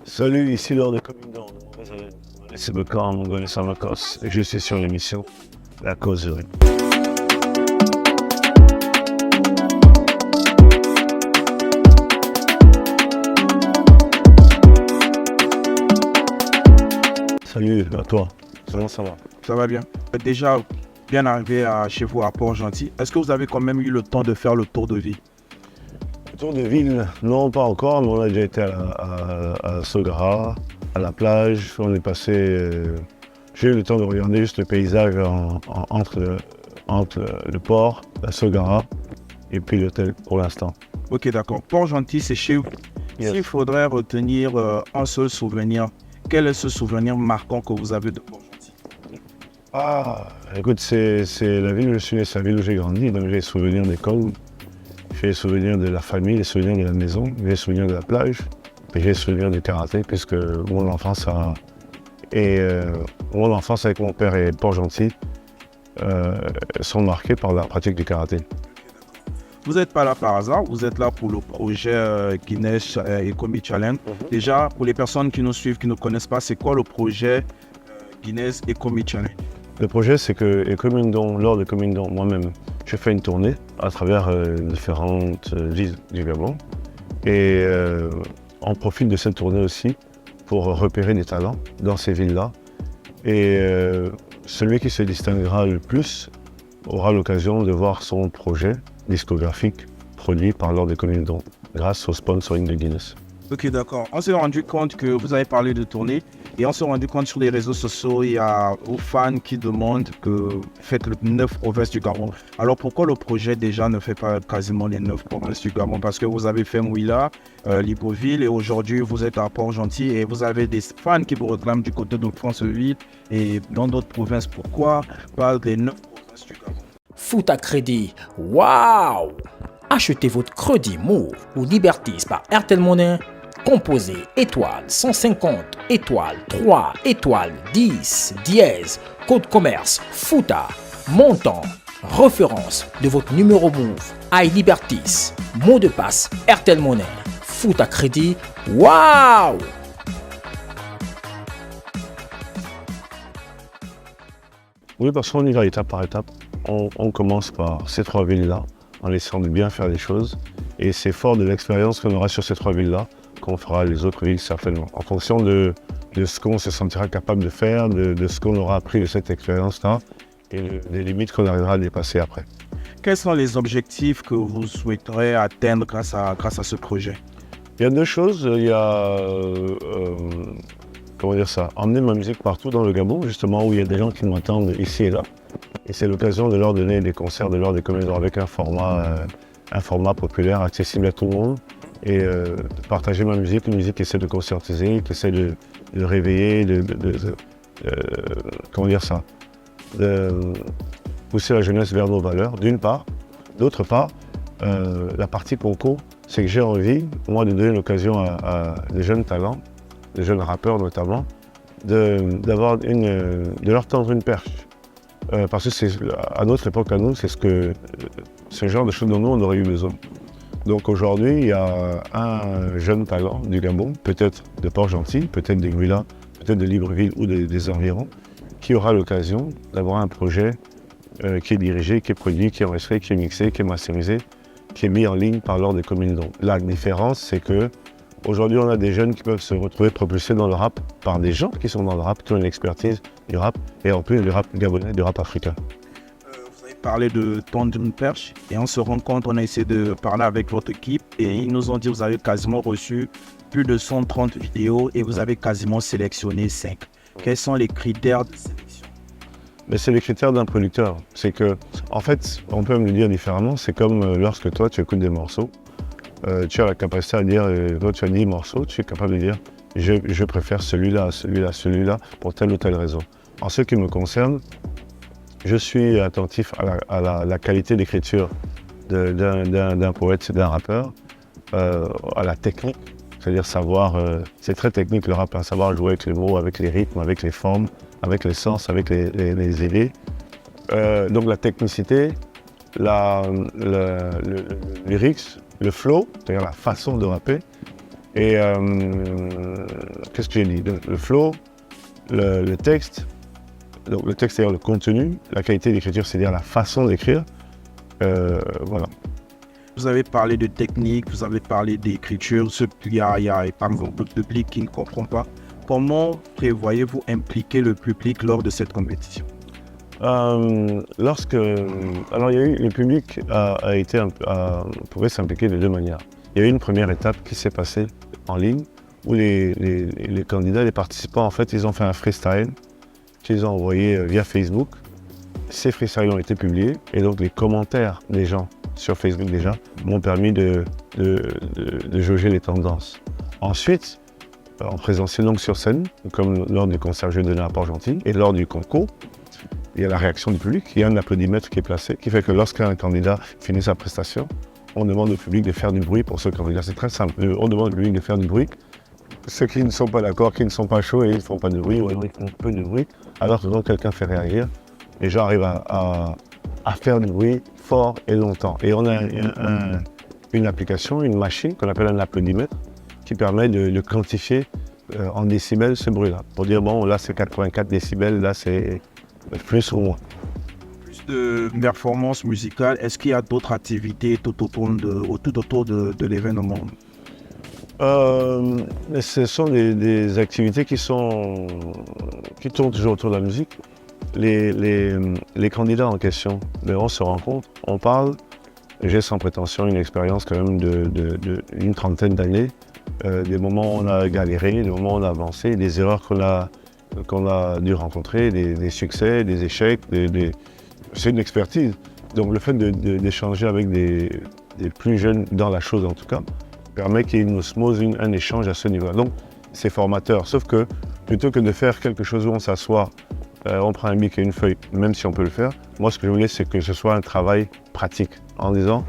Salut, ici Lord de Communion. C'est Becan, mon gars, Samakos. Et je suis sur l'émission La Causerie. Salut à toi. Comment ça va? Ça va bien. Déjà, bien arrivé chez vous à Port-Gentil. Est-ce que vous avez quand même eu le temps de faire le tour de ville? Le tour de ville, non, pas encore, mais on a déjà été à Sogara, à la plage. On est passé. J'ai eu le temps de regarder juste le paysage entre le port, la Sogara, et puis l'hôtel pour l'instant. Ok, d'accord. Port-Gentil, c'est chez vous. Yes. S'il faudrait retenir un seul souvenir, quel est ce souvenir marquant que vous avez de Port-Gentil? Ah, écoute, c'est la ville où je suis né, c'est la ville où j'ai grandi, donc j'ai les souvenirs d'école, j'ai les souvenirs de la famille, les souvenirs de la maison, j'ai les souvenirs de la plage, et j'ai les souvenirs du karaté, puisque mon enfance avec mon père et Port-Gentil sont marqués par la pratique du karaté. Vous n'êtes pas là par hasard, vous êtes là pour le projet Guinness Ecomi Challenge. Déjà, pour les personnes qui nous suivent, qui ne connaissent pas, c'est quoi le projet Guinness Ecomi Challenge? Le projet, c'est que lors de Communion, moi-même, je fais une tournée à travers différentes villes du Gabon. Et on profite de cette tournée aussi pour repérer des talents dans ces villes-là. Et celui qui se distinguera le plus aura l'occasion de voir son projet discographique produit par l'Ordre des Communions grâce au sponsoring de Guinness. Ok, d'accord. On s'est rendu compte que vous avez parlé de tournée et on s'est rendu compte sur les réseaux sociaux, il y a vos fans qui demandent que vous faites les 9 provinces du Gabon. Alors pourquoi le projet déjà ne fait pas quasiment les 9 provinces du Gabon? Parce que vous avez fait Mouila, Libreville et aujourd'hui vous êtes à Port-Gentil et vous avez des fans qui vous réclament du côté de Franceville et dans d'autres provinces. Pourquoi pas les 9 provinces du Gabon? Foot à crédit, waouh! Achetez votre crédit Move ou Liberties par Airtel Money. Composez étoile 150, étoile 3, étoile 10, dièse, code commerce, FOOTA, montant, référence de votre numéro Move, iLiberties, mot de passe Airtel Money, Foot à crédit, waouh! Oui, parce qu'on y va étape par étape. On commence par ces 3 villes-là, en essayant de bien faire les choses. Et c'est fort de l'expérience qu'on aura sur ces 3 villes-là qu'on fera les autres villes certainement. En fonction de ce qu'on se sentira capable de faire, de ce qu'on aura appris de cette expérience-là et des limites qu'on arrivera à dépasser après. Quels sont les objectifs que vous souhaiterez atteindre grâce à ce projet? Il y a 2 choses. Il y a, emmener ma musique partout dans le Gabon, justement où il y a des gens qui m'entendent ici et là. Et c'est l'occasion de leur donner des concerts de l'Ordre des Communions avec un format populaire, accessible à tout le monde. Et de partager ma musique, une musique qui essaie de conscientiser, qui essaie de réveiller, de pousser la jeunesse vers nos valeurs, d'une part. D'autre part, la partie concours, c'est que j'ai envie, moi, de donner l'occasion à des jeunes talents, des jeunes rappeurs notamment, de leur tendre une perche. Parce que c'est, à notre époque, à nous, c'est ce genre de choses dont nous, on aurait eu besoin. Donc aujourd'hui, il y a un jeune talent du Gabon, peut-être de Port-Gentil, peut-être des Mouila, peut-être de Libreville ou des environs, qui aura l'occasion d'avoir un projet qui est dirigé, qui est produit, qui est enregistré, qui est mixé, qui est masterisé, qui est mis en ligne par l'Ordre des Communions. La différence, c'est que aujourd'hui, on a des jeunes qui peuvent se retrouver propulsés dans le rap par des gens qui sont dans le rap, qui ont une expertise du rap, et en plus du rap gabonais, du rap africain. Vous avez parlé de tendre une perche et on se rend compte, on a essayé de parler avec votre équipe et ils nous ont dit que vous avez quasiment reçu plus de 130 vidéos et vous avez quasiment sélectionné 5. Quels sont les critères de sélection? Mais c'est les critères d'un producteur. C'est que, en fait, on peut me le dire différemment, c'est comme lorsque toi, tu écoutes des morceaux, tu as la capacité à dire, toi tu as 10 morceaux, tu es capable de dire, je préfère celui-là, celui-là, celui-là, pour telle ou telle raison. En ce qui me concerne, je suis attentif à la qualité d'écriture d'un poète, d'un rappeur, à la technique, c'est-à-dire savoir, c'est très technique le rap, hein, savoir jouer avec les mots, avec les rythmes, avec les formes, avec les sens, avec les idées. Donc la technicité, le lyrics, le flow, c'est-à-dire la façon de rapper, et qu'est-ce que j'ai dit? Le flow, le texte. Donc le texte, c'est-à-dire le contenu. La qualité d'écriture, c'est-à-dire la façon d'écrire. Voilà. Vous avez parlé de technique, vous avez parlé d'écriture. Il y a par exemple le public qui ne comprend pas. Comment prévoyez-vous impliquer le public lors de cette compétition? Alors, il y a eu, le public pouvait s'impliquer de deux manières. Il y a eu une première étape qui s'est passée en ligne où les candidats, les participants, en fait, ils ont fait un freestyle qu'ils ont envoyé via Facebook. Ces freestyles ont été publiés et donc les commentaires des gens sur Facebook déjà m'ont permis de jauger les tendances. Ensuite, en présentiel donc sur scène, comme lors du concert Jeux de donné à Port-Gentil et lors du concours, il y a la réaction du public, il y a un applaudimètre qui est placé, qui fait que lorsqu'un candidat finit sa prestation, on demande au public de faire du bruit pour ce candidat. C'est très simple, on demande au public de faire du bruit. Ceux qui ne sont pas d'accord, qui ne sont pas chauds et ils ne font pas de bruit, ou alors ils font peu de bruit, alors que quand quelqu'un fait réagir, les gens arrivent à faire du bruit fort et longtemps. Et on a une application, une machine qu'on appelle un applaudimètre, qui permet de quantifier en décibels ce bruit-là. Pour dire, bon, là c'est 84 décibels, là c'est plus ou moins. Plus de performances musicales, est-ce qu'il y a d'autres activités tout autour de l'événement? Ce sont des activités qui tournent toujours autour de la musique. Les candidats en question, on se rencontre, on parle. J'ai sans prétention une expérience quand même d'une trentaine d'années. Des moments où on a galéré, des moments où on a avancé, des erreurs qu'on a dû rencontrer, des succès, des échecs, c'est une expertise. Donc le fait d'échanger avec des plus jeunes dans la chose en tout cas, permet qu'il y ait une osmose, un échange à ce niveau-là. Donc c'est formateur, sauf que plutôt que de faire quelque chose où on s'assoit, on prend un bic et une feuille, même si on peut le faire, moi ce que je voulais c'est que ce soit un travail pratique, en disant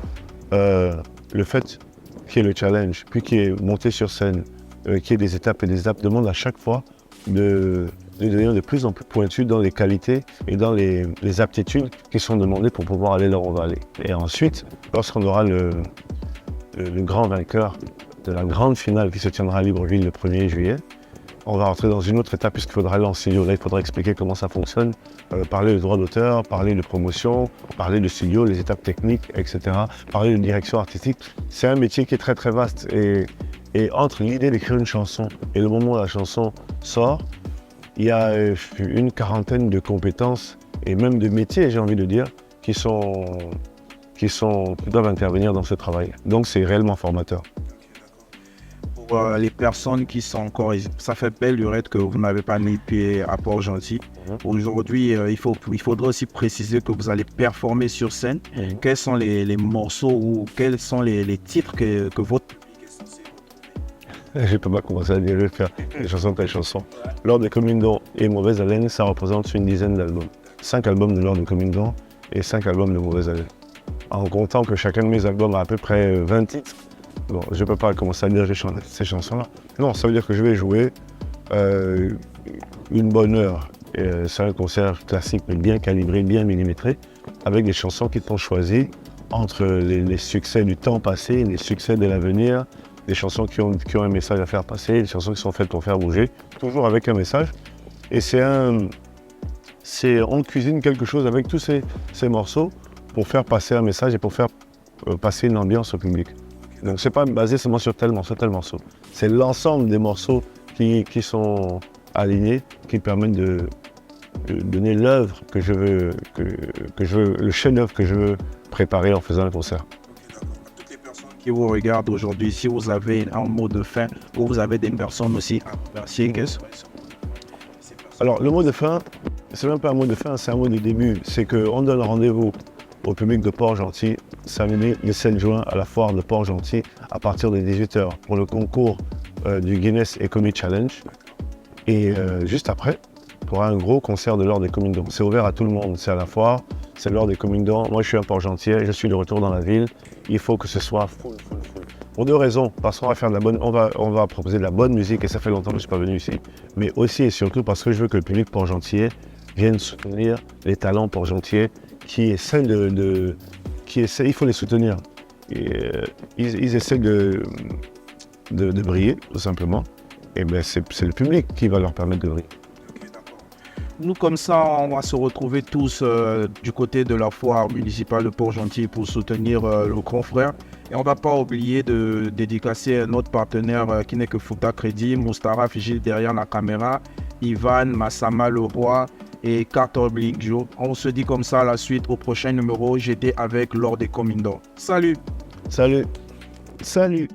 le fait qu'il y ait le challenge, puis qu'il y ait monté sur scène, qu'il y ait des étapes et des étapes, demande à chaque fois de devenir de plus en plus pointu dans les qualités et dans les aptitudes qui sont demandées pour pouvoir aller là où on va aller. Et ensuite, lorsqu'on aura le grand vainqueur de la grande finale qui se tiendra à Libreville le 1er juillet, on va rentrer dans une autre étape puisqu'il faudra aller en studio. Là, il faudra expliquer comment ça fonctionne, parler de droit d'auteur, parler de promotion, parler de studio, les étapes techniques, etc. Parler de direction artistique. C'est un métier qui est très très vaste et entre l'idée d'écrire une chanson et le moment où la chanson sort, il y a une quarantaine de compétences et même de métiers, j'ai envie de dire, qui doivent intervenir dans ce travail. Donc c'est réellement formateur. Pour les personnes qui sont encore... Ça fait belle lurette que vous n'avez pas mis pied à Port-Gentil. Aujourd'hui, il faudra aussi préciser que vous allez performer sur scène. Quels sont les morceaux ou quels sont les titres que votre public est censé retrouver? Je ne peux pas commencer à dire, je vais faire des chansons telles chansons. L'Ordre des Communes et Mauvaise Haleine, ça représente une dizaine d'albums. 5 albums de l'Ordre des Communes et 5 albums de Mauvaise Haleine. En comptant que chacun de mes albums a à peu près 20 titres. Bon, je ne peux pas commencer à dire ces chansons-là. Non, ça veut dire que je vais jouer une bonne heure. C'est un concert classique, mais bien calibré, bien millimétré, avec des chansons qui sont choisies entre les succès du temps passé, les succès de l'avenir, des chansons qui ont un message à faire passer, des chansons qui sont faites pour faire bouger, toujours avec un message. Et on cuisine quelque chose avec tous ces morceaux pour faire passer un message et pour faire passer une ambiance au public. Donc c'est pas basé seulement sur tel morceau. C'est l'ensemble des morceaux qui sont alignés, qui permettent de donner l'œuvre que je veux, le chef-d'œuvre que je veux préparer en faisant un concert. Toutes les personnes qui vous regardent aujourd'hui, si vous avez un mot de fin, ou vous avez des personnes aussi à remercier, quels seraient ces personnes? Alors le mot de fin, c'est même pas un mot de fin, c'est un mot de début. C'est qu'on donne rendez-vous au public de Port-Gentil, samedi le 7 juin à la foire de Port-Gentil à partir de 18h pour le concours du Guinness Economy Challenge. Et juste après, pour un gros concert de l'Ordre des Communes d'Or. C'est ouvert à tout le monde, c'est à la foire, c'est l'Ordre des Communes d'Or. Moi je suis un Port-Gentil, je suis de retour dans la ville. Il faut que ce soit full. Pour deux raisons, parce qu'on va faire on va proposer de la bonne musique et ça fait longtemps que je ne suis pas venu ici. Mais aussi et surtout parce que je veux que le public Port-Gentil vienne soutenir les talents Port-Gentil qui essaient il faut les soutenir. Et, ils essaient de briller, tout simplement. et ben c'est le public qui va leur permettre de briller. Nous, comme ça, on va se retrouver tous du côté de la foire municipale de Port-Gentil pour soutenir le grand frère. Et on ne va pas oublier de dédicacer notre partenaire qui n'est que Fouta Crédit, Moustara Figil derrière la caméra, Ivan, Massama Leroy et Carter Blink Joe. On se dit comme ça à la suite au prochain numéro. J'étais avec Lord des Comindo. Salut! Salut! Salut!